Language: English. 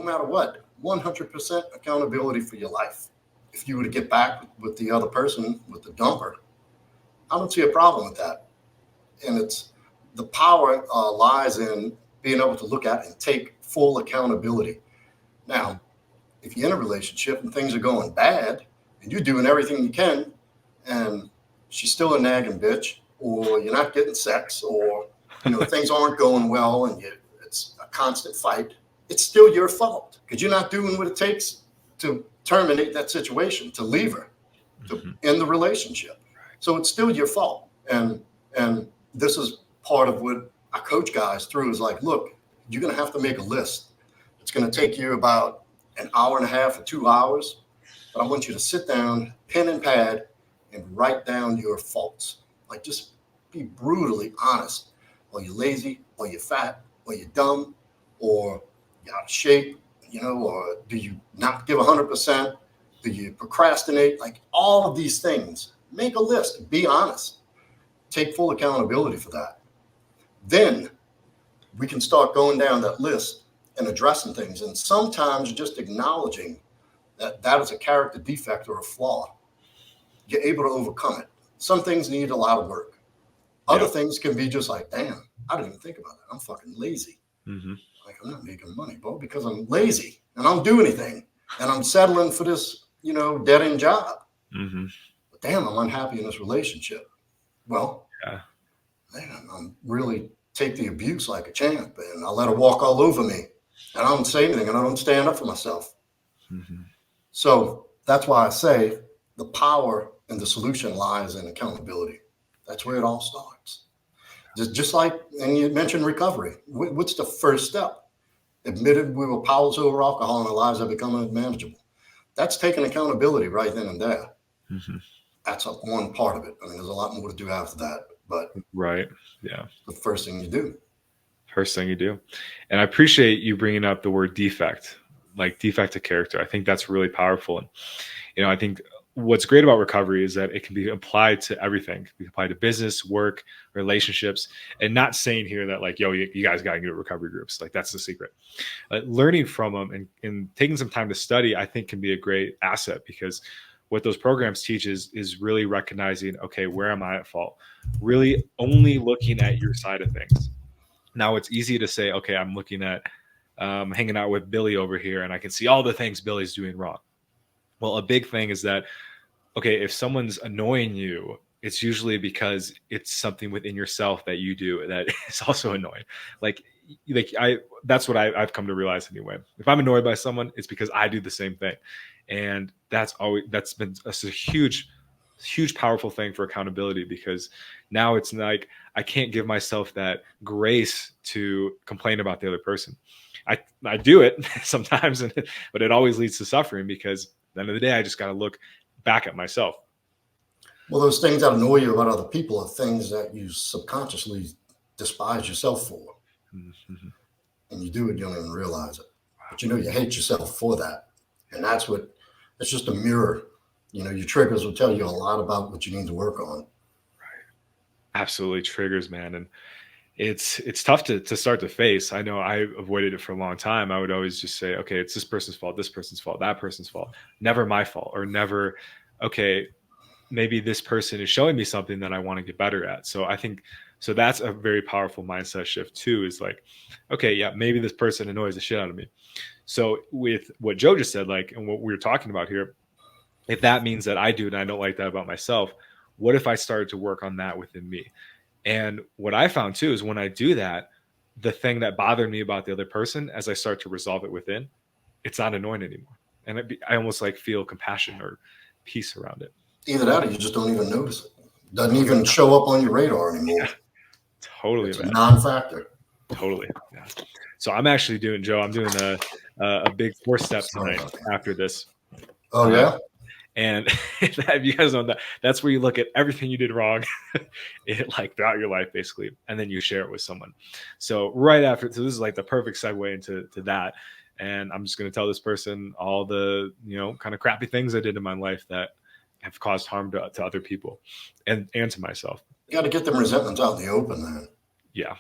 matter what, 100% accountability for your life. If you were to get back with the other person, with the dumper, I don't see a problem with that. And it's the power lies in being able to look at and take full accountability. Now, if you're in a relationship and things are going bad and you're doing everything you can and she's still a nagging bitch, or you're not getting sex, or things aren't going well and it's a constant fight, it's still your fault because you're not doing what it takes to terminate that situation, to leave her, to end the relationship. So it's still your fault. And this is part of what I coach guys through is like, look, you're going to have to make a list. It's going to take you about an hour and a half or 2 hours, but I want you to sit down, pen and pad, and write down your faults. Like, just be brutally honest. Are you lazy? Are you fat? Are you dumb? Or you out of shape? Or do you not give 100%? Do you procrastinate? Like, all of these things. Make a list. Be honest. Take full accountability for that. Then we can start going down that list and addressing things. And sometimes just acknowledging that is a character defect or a flaw, you're able to overcome it. Some things need a lot of work. Other things can be just like, damn, I didn't even think about that. I'm fucking lazy. Like, I'm not making money, bro, because I'm lazy and I don't do anything. And I'm settling for this, dead end job. But damn, I'm unhappy in this relationship. Well, man, I'm really take the abuse like a champ, and I let her walk all over me. And I don't say anything, and I don't stand up for myself. So that's why I say the power and the solution lies in accountability. That's where it all starts. Just like, and you mentioned recovery. What's the first step? Admitted we were powerless over alcohol and our lives have become unmanageable. That's taking accountability right then and there. That's one part of it. I mean, there's a lot more to do after that, but the first thing you do. And I appreciate you bringing up the word defect, like defect of character. I think that's really powerful. And, I think what's great about recovery is that it can be applied to everything. It can be applied to business, work, relationships, and not saying here that like, yo, you guys got to get recovery groups. Like, that's the secret. Learning from them and taking some time to study, I think, can be a great asset, because what those programs teach is really recognizing, okay, where am I at fault? Really only looking at your side of things. Now, it's easy to say, okay, I'm looking at hanging out with Billy over here, and I can see all the things Billy's doing wrong. Well, a big thing is that, okay, if someone's annoying you, it's usually because it's something within yourself that you do that is also annoying. That's what I've come to realize anyway. If I'm annoyed by someone, it's because I do the same thing. And that's been a huge, powerful thing for accountability, because now it's like, I can't give myself that grace to complain about the other person. I do it sometimes, but it always leads to suffering, because at the end of the day, I just got to look back at myself. Well, those things that annoy you about other people are things that you subconsciously despise yourself for. And you do it, you don't even realize it. But you hate yourself for that. And it's just a mirror. Your triggers will tell you a lot about what you need to work on. Absolutely, triggers, man. And it's tough to start to face. I know I avoided it for a long time. I would always just say, okay, it's this person's fault, that person's fault, never my fault, or never, okay, maybe this person is showing me something that I want to get better at. So that's a very powerful mindset shift too, is like, okay, yeah, maybe this person annoys the shit out of me. So with what Joe just said, like, and what we were talking about here, if that means that I do it and I don't like that about myself, what if I started to work on that within me? And what I found too is when I do that, the thing that bothered me about the other person, as I start to resolve it within, it's not annoying anymore. And I almost like feel compassion or peace around it. Either that or you just don't even notice it. Doesn't even show up on your radar anymore. Yeah, totally. It's a non-factor. Totally. Yeah. So I'm actually doing a big 4-step tonight after this. Oh, yeah? And if you guys know that's where you look at everything you did wrong throughout your life, basically, and then you share it with someone. So right after, so this is like the perfect segue into that. And I'm just going to tell this person all the, kind of crappy things I did in my life that have caused harm to other people and to myself. You got to get them resentments out in the open, man. Yeah.